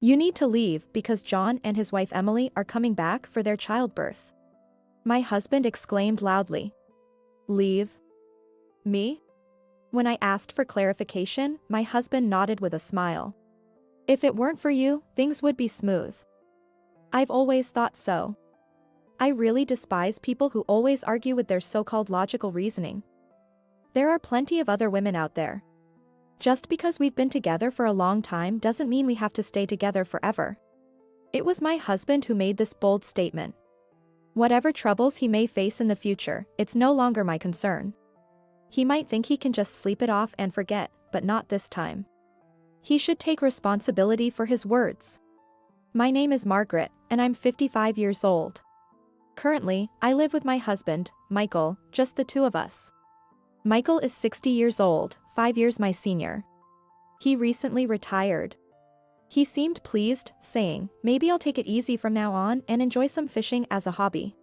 You need to leave because John and his wife Emily are coming back for their childbirth. My husband exclaimed loudly. Leave? Me? When I asked for clarification, my husband nodded with a smile. If it weren't for you, things would be smooth. I've always thought so. I really despise people who always argue with their so-called logical reasoning. There are plenty of other women out there. Just because we've been together for a long time doesn't mean we have to stay together forever. It was my husband who made this bold statement. Whatever troubles he may face in the future, it's no longer my concern. He might think he can just sleep it off and forget, but not this time. He should take responsibility for his words. My name is Margaret, and I'm 55 years old. Currently, I live with my husband, Michael, just the two of us. Michael is 60 years old, 5 years my senior. He recently retired. He seemed pleased, saying, maybe I'll take it easy from now on and enjoy some fishing as a hobby.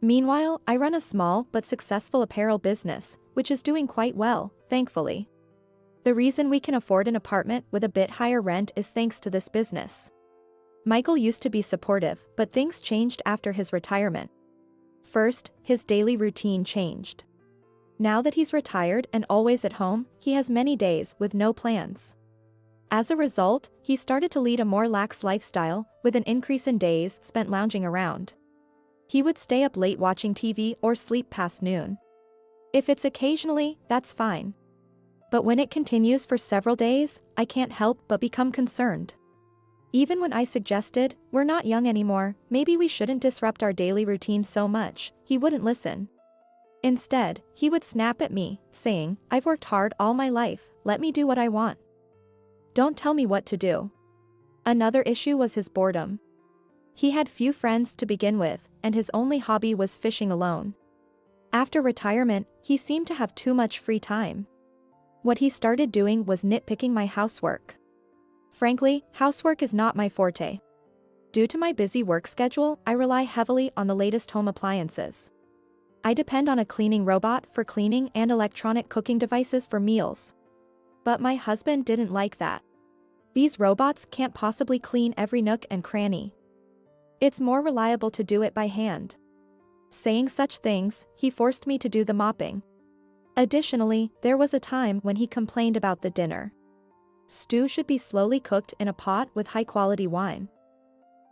Meanwhile, I run a small but successful apparel business, which is doing quite well, thankfully. The reason we can afford an apartment with a bit higher rent is thanks to this business. Michael used to be supportive, but things changed after his retirement. First, his daily routine changed. Now that he's retired and always at home, he has many days with no plans. As a result, he started to lead a more lax lifestyle, with an increase in days spent lounging around. He would stay up late watching TV or sleep past noon. If it's occasionally, that's fine. But when it continues for several days, I can't help but become concerned. Even when I suggested, we're not young anymore, maybe we shouldn't disrupt our daily routine so much, he wouldn't listen. Instead, he would snap at me, saying, I've worked hard all my life, let me do what I want. Don't tell me what to do. Another issue was his boredom. He had few friends to begin with, and his only hobby was fishing alone. After retirement, he seemed to have too much free time. What he started doing was nitpicking my housework. Frankly, housework is not my forte. Due to my busy work schedule, I rely heavily on the latest home appliances. I depend on a cleaning robot for cleaning and electronic cooking devices for meals. But my husband didn't like that. These robots can't possibly clean every nook and cranny. It's more reliable to do it by hand. Saying such things, he forced me to do the mopping. Additionally, there was a time when he complained about the dinner. Stew should be slowly cooked in a pot with high-quality wine.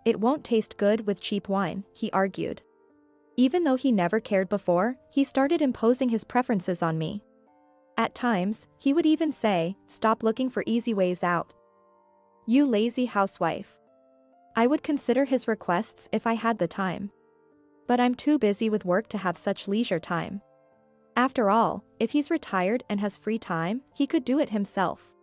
It won't taste good with cheap wine, he argued. Even though he never cared before, he started imposing his preferences on me. At times, he would even say, stop looking for easy ways out. You lazy housewife. I would consider his requests if I had the time. But I'm too busy with work to have such leisure time. After all, if he's retired and has free time, he could do it himself.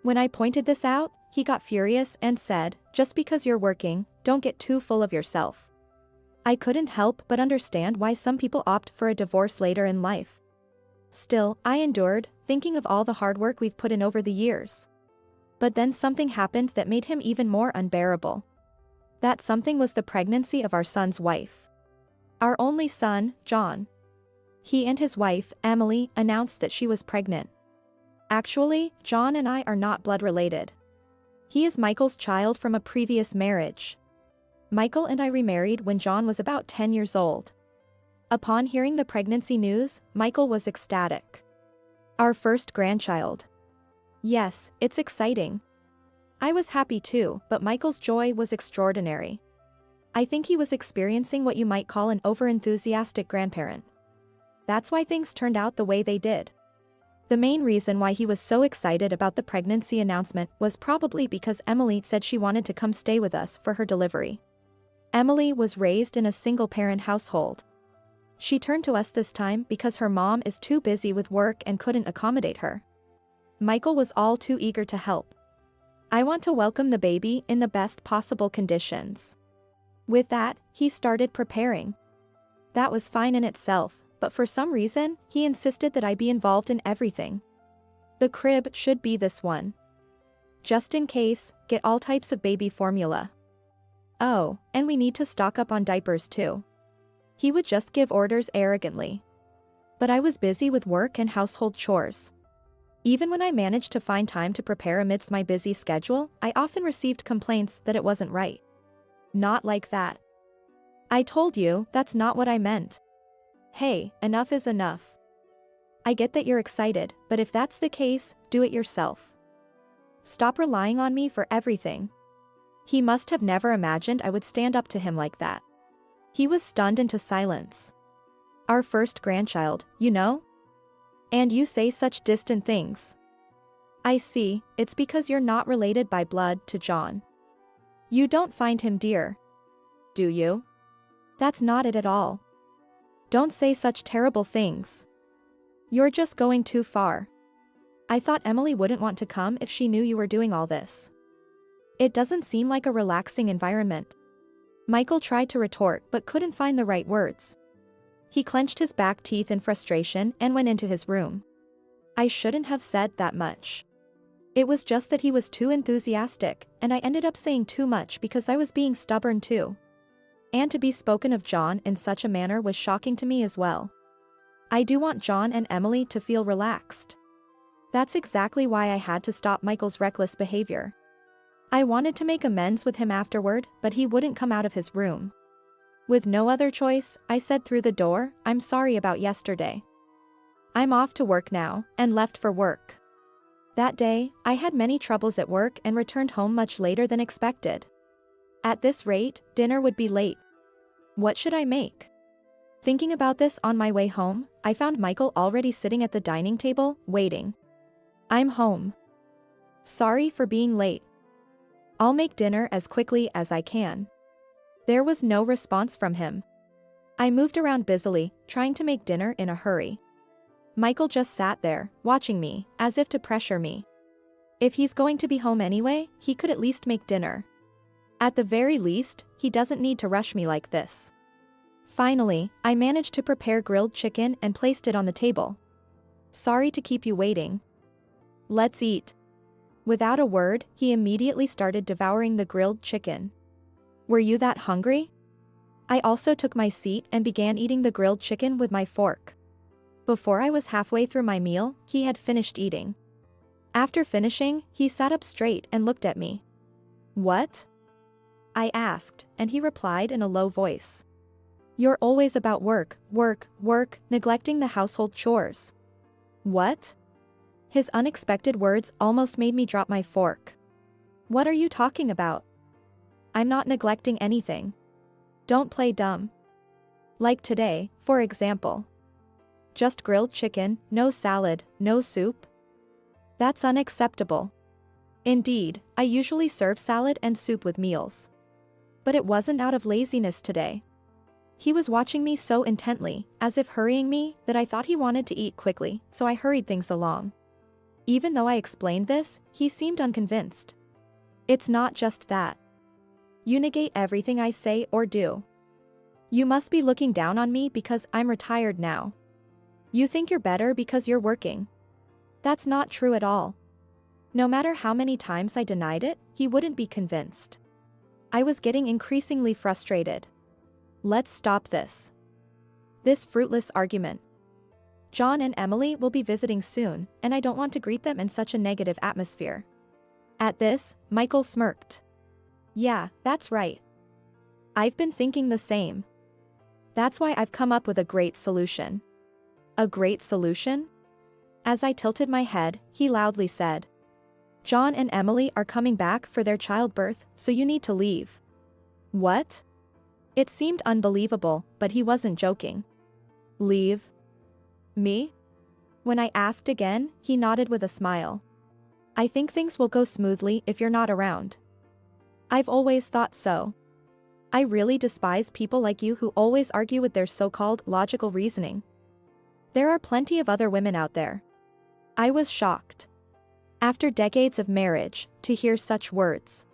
When I pointed this out, he got furious and said, just because you're working, don't get too full of yourself. I couldn't help but understand why some people opt for a divorce later in life. Still, I endured, thinking of all the hard work we've put in over the years. But then something happened that made him even more unbearable. That something was the pregnancy of our son's wife. Our only son, John. He and his wife, Emily, announced that she was pregnant. Actually, John and I are not blood related. He is Michael's child from a previous marriage. Michael and I remarried when John was about 10 years old. Upon hearing the pregnancy news, Michael was ecstatic. Our first grandchild. Yes, it's exciting. I was happy too, but Michael's joy was extraordinary. I think he was experiencing what you might call an overenthusiastic grandparent. That's why things turned out the way they did. The main reason why he was so excited about the pregnancy announcement was probably because Emily said she wanted to come stay with us for her delivery. Emily was raised in a single-parent household. She turned to us this time because her mom is too busy with work and couldn't accommodate her. Michael was all too eager to help. I want to welcome the baby in the best possible conditions. With that, he started preparing. That was fine in itself, but for some reason, he insisted that I be involved in everything. The crib should be this one. Just in case, get all types of baby formula. Oh, and we need to stock up on diapers too. He would just give orders arrogantly. But I was busy with work and household chores. Even when I managed to find time to prepare amidst my busy schedule, I often received complaints that it wasn't right. Not like that. I told you, that's not what I meant. Hey, enough is enough. I get that you're excited, but if that's the case, do it yourself. Stop relying on me for everything. He must have never imagined I would stand up to him like that. He was stunned into silence. Our first grandchild, you know? And you say such distant things. I see, it's because you're not related by blood to John. You don't find him dear. Do you? That's not it at all. Don't say such terrible things. You're just going too far. I thought Emily wouldn't want to come if she knew you were doing all this. It doesn't seem like a relaxing environment. Michael tried to retort but couldn't find the right words. He clenched his back teeth in frustration and went into his room. I shouldn't have said that much. It was just that he was too enthusiastic, and I ended up saying too much because I was being stubborn too. And to be spoken of John in such a manner was shocking to me as well. I do want John and Emily to feel relaxed. That's exactly why I had to stop Michael's reckless behavior. I wanted to make amends with him afterward, but he wouldn't come out of his room. With no other choice, I said through the door, "I'm sorry about yesterday. I'm off to work now," and left for work. That day, I had many troubles at work and returned home much later than expected. At this rate, dinner would be late. What should I make? Thinking about this on my way home, I found Michael already sitting at the dining table, waiting. "I'm home. Sorry for being late. I'll make dinner as quickly as I can." There was no response from him. I moved around busily, trying to make dinner in a hurry. Michael just sat there, watching me, as if to pressure me. If he's going to be home anyway, he could at least make dinner. At the very least, he doesn't need to rush me like this. Finally, I managed to prepare grilled chicken and placed it on the table. "Sorry to keep you waiting. Let's eat." Without a word, he immediately started devouring the grilled chicken. "Were you that hungry?" I also took my seat and began eating the grilled chicken with my fork. Before I was halfway through my meal, he had finished eating. After finishing, he sat up straight and looked at me. "What?" I asked, and he replied in a low voice. "You're always about work, work, work, neglecting the household chores." "What?" His unexpected words almost made me drop my fork. "What are you talking about? I'm not neglecting anything. Don't play dumb. Like today, for example. Just grilled chicken, no salad, no soup? That's unacceptable. Indeed, I usually serve salad and soup with meals. But it wasn't out of laziness today." He was watching me so intently, as if hurrying me, that I thought he wanted to eat quickly, so I hurried things along. Even though I explained this, he seemed unconvinced. "It's not just that. You negate everything I say or do. You must be looking down on me because I'm retired now. You think you're better because you're working. That's not true at all." No matter how many times I denied it, he wouldn't be convinced. I was getting increasingly frustrated. Let's stop this. This fruitless argument. John and Emily will be visiting soon, and I don't want to greet them in such a negative atmosphere. At this, Michael smirked. "Yeah, that's right. I've been thinking the same. That's why I've come up with a great solution." "A great solution?" As I tilted my head, he loudly said. "John and Emily are coming back for their childbirth, so you need to leave." "What?" It seemed unbelievable, but he wasn't joking. "Leave? Me?" When I asked again, he nodded with a smile. "I think things will go smoothly if you're not around." "I've always thought so. I really despise people like you who always argue with their so-called logical reasoning. There are plenty of other women out there." I was shocked. After decades of marriage, to hear such words.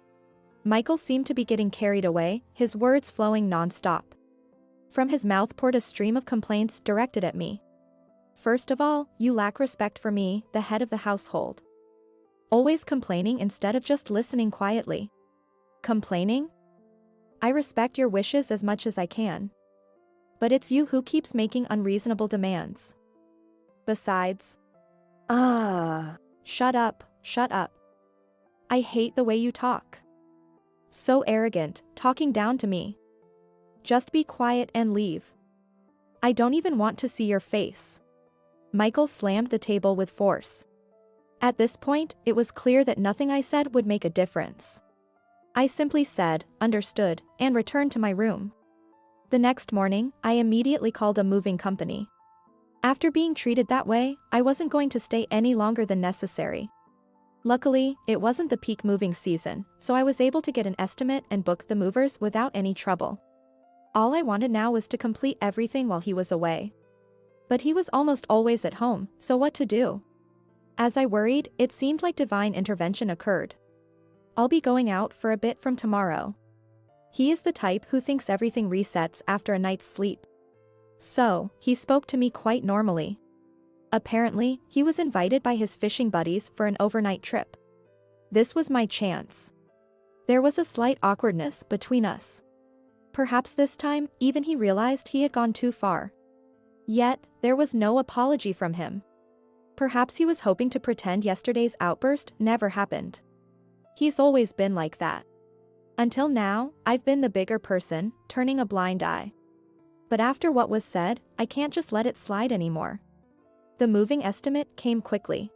Michael seemed to be getting carried away, his words flowing non-stop. From his mouth poured a stream of complaints directed at me. "First of all, you lack respect for me, the head of the household. Always complaining instead of just listening quietly." "Complaining? I respect your wishes as much as I can. But it's you who keeps making unreasonable demands. Besides..." Shut up, shut up. I hate the way you talk. So arrogant, talking down to me. Just be quiet and leave. I don't even want to see your face. Michael slammed the table with force. At this point, it was clear that nothing I said would make a difference. I simply said, understood, and returned to my room. The next morning, I immediately called a moving company. After being treated that way, I wasn't going to stay any longer than necessary. Luckily, it wasn't the peak moving season, so I was able to get an estimate and book the movers without any trouble. All I wanted now was to complete everything while he was away. But he was almost always at home, so what to do? As I worried, it seemed like divine intervention occurred. I'll be going out for a bit from tomorrow. He is the type who thinks everything resets after a night's sleep. So, he spoke to me quite normally. Apparently, he was invited by his fishing buddies for an overnight trip. This was my chance. There was a slight awkwardness between us. Perhaps this time, even he realized he had gone too far. Yet, there was no apology from him. Perhaps he was hoping to pretend yesterday's outburst never happened. He's always been like that. Until now, I've been the bigger person, turning a blind eye. But after what was said, I can't just let it slide anymore. The moving estimate came quickly.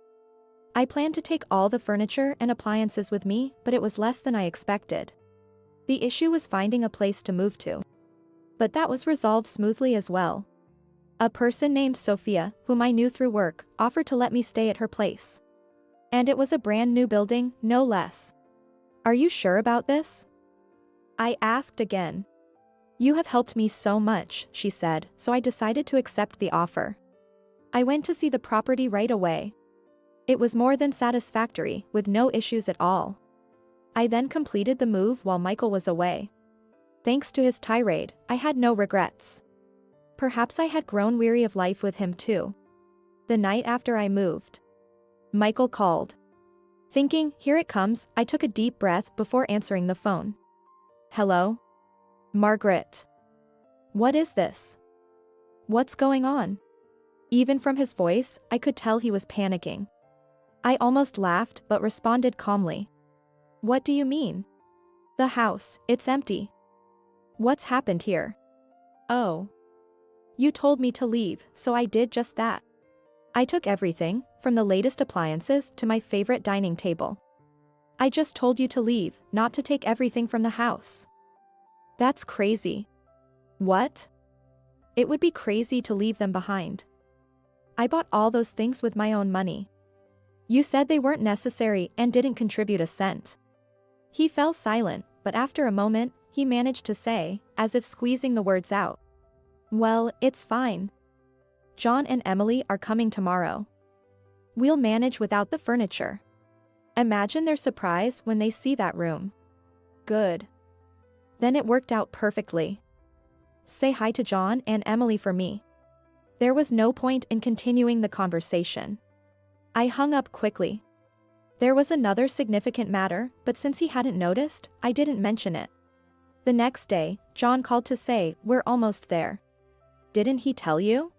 I planned to take all the furniture and appliances with me, but it was less than I expected. The issue was finding a place to move to. But that was resolved smoothly as well. A person named Sophia, whom I knew through work, offered to let me stay at her place. And it was a brand new building, no less. Are you sure about this? I asked again. You have helped me so much, she said, so I decided to accept the offer. I went to see the property right away. It was more than satisfactory, with no issues at all. I then completed the move while Michael was away. Thanks to his tirade, I had no regrets. Perhaps I had grown weary of life with him too. The night after I moved, Michael called. Thinking, here it comes, I took a deep breath before answering the phone. Hello? Margaret. What is this? What's going on? Even from his voice, I could tell he was panicking. I almost laughed but responded calmly. What do you mean? The house, it's empty. What's happened here? Oh. You told me to leave, so I did just that. I took everything, from the latest appliances to my favorite dining table. I just told you to leave, not to take everything from the house. That's crazy. What? It would be crazy to leave them behind. I bought all those things with my own money. You said they weren't necessary and didn't contribute a cent. He fell silent, but after a moment, he managed to say, as if squeezing the words out. Well, it's fine. John and Emily are coming tomorrow. We'll manage without the furniture. Imagine their surprise when they see that room. Good. Then it worked out perfectly. Say hi to John and Emily for me. There was no point in continuing the conversation. I hung up quickly. There was another significant matter, but since he hadn't noticed, I didn't mention it. The next day, John called to say, we're almost there. Didn't he tell you?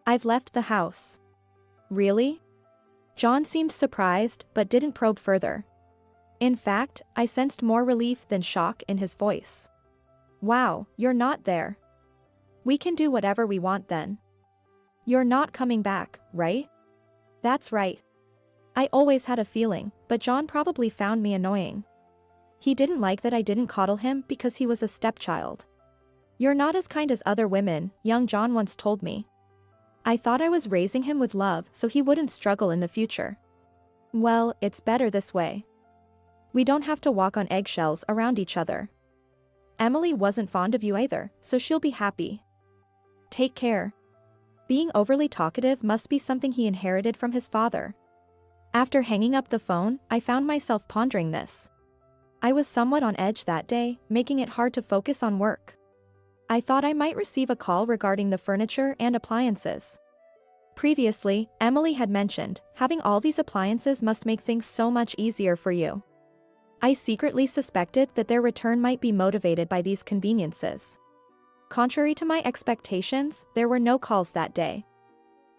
I've left the house. Really? John seemed surprised but didn't probe further. In fact, I sensed more relief than shock in his voice. Wow, you're not there. We can do whatever we want then. You're not coming back, right? That's right. I always had a feeling, but John probably found me annoying. He didn't like that I didn't coddle him because he was a stepchild. You're not as kind as other women, young John once told me. I thought I was raising him with love so he wouldn't struggle in the future. Well, it's better this way. We don't have to walk on eggshells around each other. Emily wasn't fond of you either, so she'll be happy. Take care. Being overly talkative must be something he inherited from his father. After hanging up the phone, I found myself pondering this. I was somewhat on edge that day, making it hard to focus on work. I thought I might receive a call regarding the furniture and appliances. Previously, Emily had mentioned, having all these appliances must make things so much easier for you. I secretly suspected that their return might be motivated by these conveniences. Contrary to my expectations, there were no calls that day.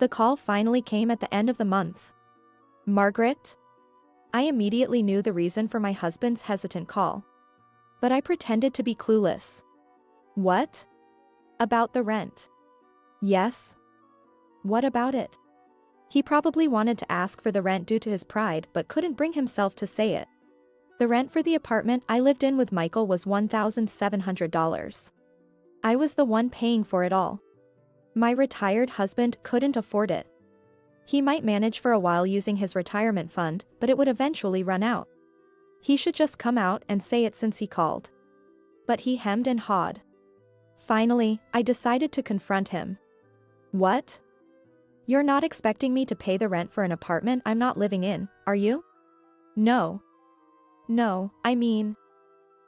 The call finally came at the end of the month. Margaret? I immediately knew the reason for my husband's hesitant call. But I pretended to be clueless. What? About the rent. Yes. What about it? He probably wanted to ask for the rent due to his pride but couldn't bring himself to say it. The rent for the apartment I lived in with Michael was $1,700. I was the one paying for it all. My retired husband couldn't afford it. He might manage for a while using his retirement fund, but it would eventually run out. He should just come out and say it since he called. But he hemmed and hawed. Finally, I decided to confront him. What? You're not expecting me to pay the rent for an apartment I'm not living in, are you? No. No, I mean,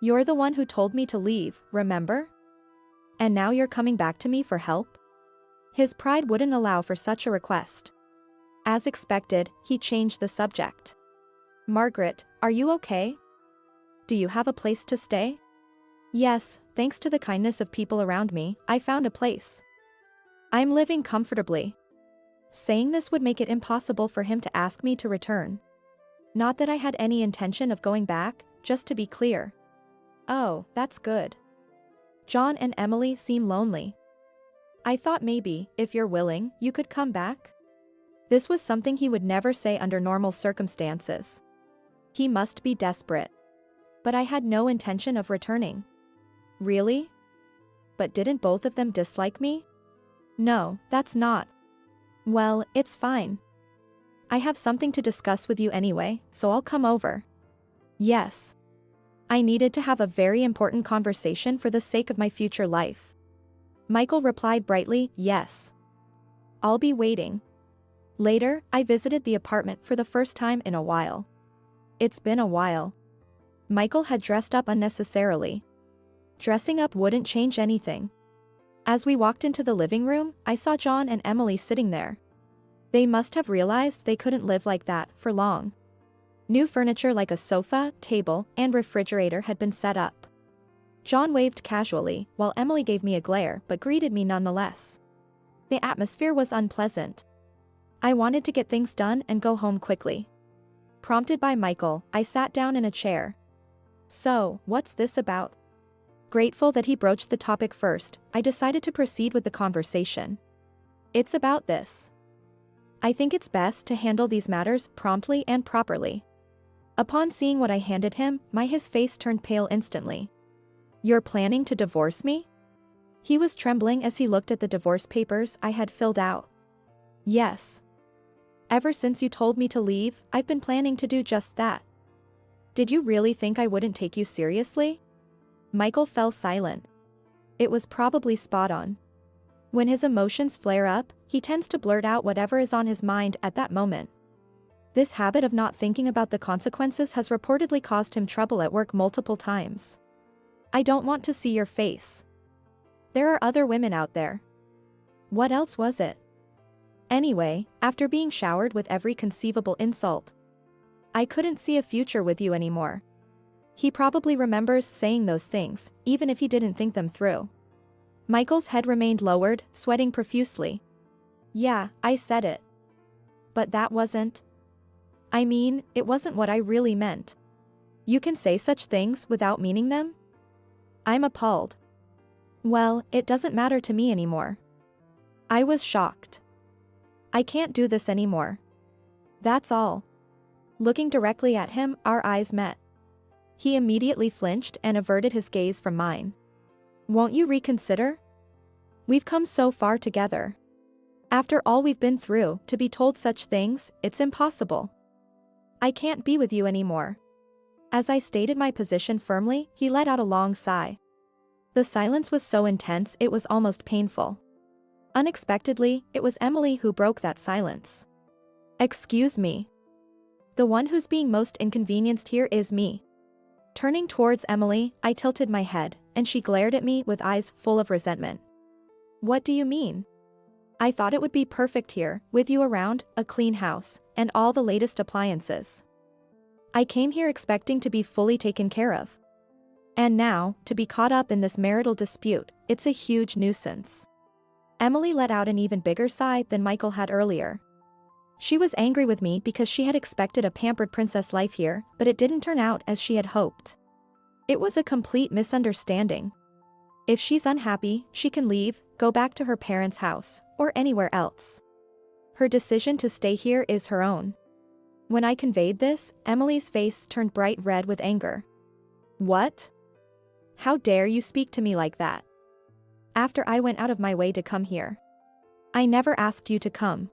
you're the one who told me to leave, remember? And now you're coming back to me for help? His pride wouldn't allow for such a request. As expected, he changed the subject. Margaret, are you okay? Do you have a place to stay? Yes, thanks to the kindness of people around me, I found a place. I'm living comfortably. Saying this would make it impossible for him to ask me to return. Not that I had any intention of going back, just to be clear. Oh, that's good. John and Emily seem lonely. I thought maybe, if you're willing, you could come back. This was something he would never say under normal circumstances. He must be desperate. But I had no intention of returning. Really? But didn't both of them dislike me? No, that's not. Well, it's fine. I have something to discuss with you anyway, so I'll come over. Yes. I needed to have a very important conversation for the sake of my future life. Michael replied brightly, yes. I'll be waiting. Later, I visited the apartment for the first time in a while. It's been a while. Michael had dressed up unnecessarily. Dressing up wouldn't change anything. As we walked into the living room, I saw John and Emily sitting there. They must have realized they couldn't live like that for long. New furniture like a sofa, table, and refrigerator had been set up. John waved casually, while Emily gave me a glare but greeted me nonetheless. The atmosphere was unpleasant. I wanted to get things done and go home quickly. Prompted by Michael, I sat down in a chair. So, what's this about? Grateful that he broached the topic first, I decided to proceed with the conversation. It's about this. I think it's best to handle these matters promptly and properly. Upon seeing what I handed him, his face turned pale instantly. You're planning to divorce me? He was trembling as he looked at the divorce papers I had filled out. Yes. Ever since you told me to leave, I've been planning to do just that. Did you really think I wouldn't take you seriously? Michael fell silent. It was probably spot on. When his emotions flare up, he tends to blurt out whatever is on his mind at that moment. This habit of not thinking about the consequences has reportedly caused him trouble at work multiple times. I don't want to see your face. There are other women out there. What else was it? Anyway, after being showered with every conceivable insult, I couldn't see a future with you anymore. He probably remembers saying those things, even if he didn't think them through. Michael's head remained lowered, sweating profusely. Yeah, I said it. But that wasn't. I mean, it wasn't what I really meant. You can say such things without meaning them? I'm appalled. Well, it doesn't matter to me anymore. I was shocked. I can't do this anymore. That's all. Looking directly at him, our eyes met. He immediately flinched and averted his gaze from mine. Won't you reconsider? We've come so far together. After all we've been through, to be told such things, it's impossible. I can't be with you anymore. As I stated my position firmly, he let out a long sigh. The silence was so intense it was almost painful. Unexpectedly, it was Emily who broke that silence. Excuse me. The one who's being most inconvenienced here is me. Turning towards Emily, I tilted my head, and she glared at me with eyes full of resentment. What do you mean? I thought it would be perfect here, with you around, a clean house, and all the latest appliances. I came here expecting to be fully taken care of. And now, to be caught up in this marital dispute, it's a huge nuisance. Emily let out an even bigger sigh than Michael had earlier. She was angry with me because she had expected a pampered princess life here, but it didn't turn out as she had hoped. It was a complete misunderstanding. If she's unhappy, she can leave, go back to her parents' house, or anywhere else. Her decision to stay here is her own. When I conveyed this, Emily's face turned bright red with anger. What? How dare you speak to me like that? After I went out of my way to come here. I never asked you to come.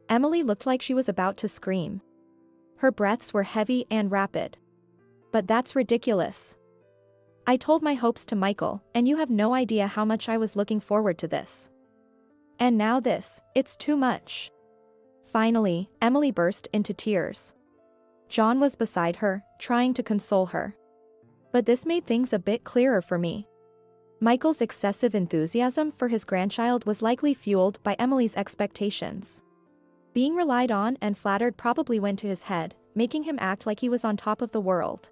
Emily looked like she was about to scream. Her breaths were heavy and rapid. But that's ridiculous. I told my hopes to Michael, and you have no idea how much I was looking forward to this. And now this, it's too much. Finally, Emily burst into tears. John was beside her, trying to console her. But this made things a bit clearer for me. Michael's excessive enthusiasm for his grandchild was likely fueled by Emily's expectations. Being relied on and flattered probably went to his head, making him act like he was on top of the world.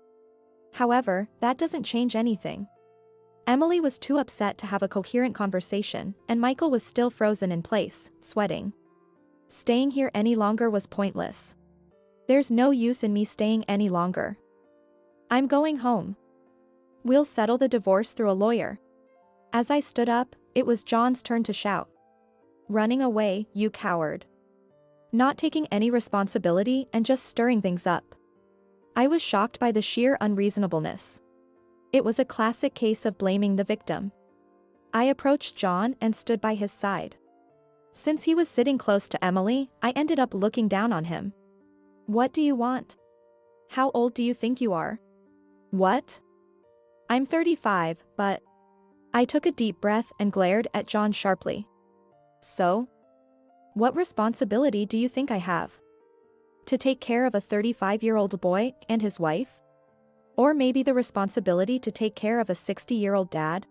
However, that doesn't change anything. Emily was too upset to have a coherent conversation, and Michael was still frozen in place, sweating. Staying here any longer was pointless. There's no use in me staying any longer. I'm going home. We'll settle the divorce through a lawyer. As I stood up, it was John's turn to shout. Running away, you coward. Not taking any responsibility and just stirring things up. I was shocked by the sheer unreasonableness. It was a classic case of blaming the victim. I approached John and stood by his side. Since he was sitting close to Emily, I ended up looking down on him. What do you want? How old do you think you are? What? I'm 35, but... I took a deep breath and glared at John sharply. So? What responsibility do you think I have? To take care of a 35-year-old boy and his wife? Or maybe the responsibility to take care of a 60-year-old dad?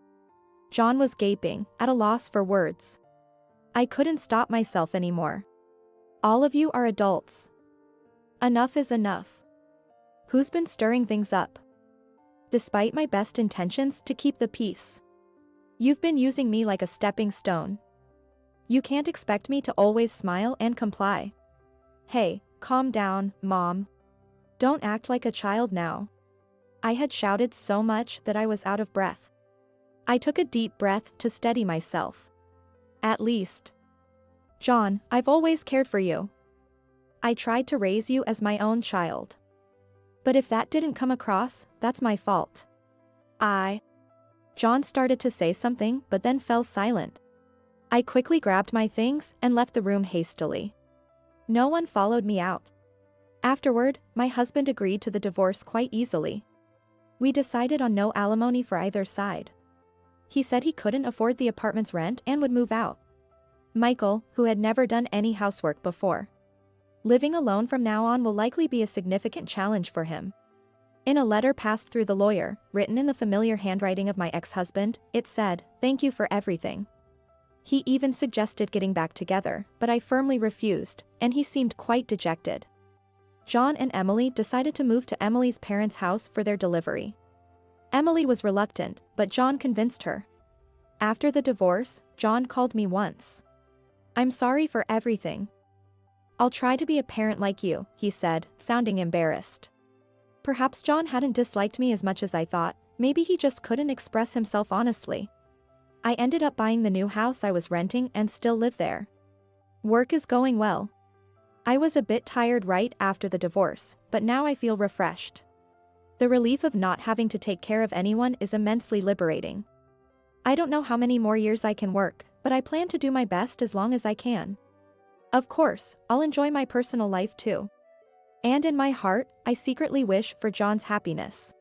John was gaping, at a loss for words. I couldn't stop myself anymore. All of you are adults. Enough is enough. Who's been stirring things up? Despite my best intentions to keep the peace. You've been using me like a stepping stone. You can't expect me to always smile and comply. Hey, calm down, Mom. Don't act like a child now. I had shouted so much that I was out of breath. I took a deep breath to steady myself. At least. John, I've always cared for you. I tried to raise you as my own child. But if that didn't come across, that's my fault. John started to say something but then fell silent. I quickly grabbed my things and left the room hastily. No one followed me out. Afterward, my husband agreed to the divorce quite easily. We decided on no alimony for either side. He said he couldn't afford the apartment's rent and would move out. Michael, who had never done any housework before. Living alone from now on will likely be a significant challenge for him. In a letter passed through the lawyer, written in the familiar handwriting of my ex-husband, it said, "Thank you for everything." He even suggested getting back together, but I firmly refused, and he seemed quite dejected. John and Emily decided to move to Emily's parents' house for their delivery. Emily was reluctant, but John convinced her. After the divorce, John called me once. "I'm sorry for everything. I'll try to be a parent like you," he said, sounding embarrassed. Perhaps John hadn't disliked me as much as I thought, maybe he just couldn't express himself honestly. I ended up buying the new house I was renting and still live there. Work is going well. I was a bit tired right after the divorce, but now I feel refreshed. The relief of not having to take care of anyone is immensely liberating. I don't know how many more years I can work, but I plan to do my best as long as I can. Of course, I'll enjoy my personal life too. And in my heart, I secretly wish for John's happiness.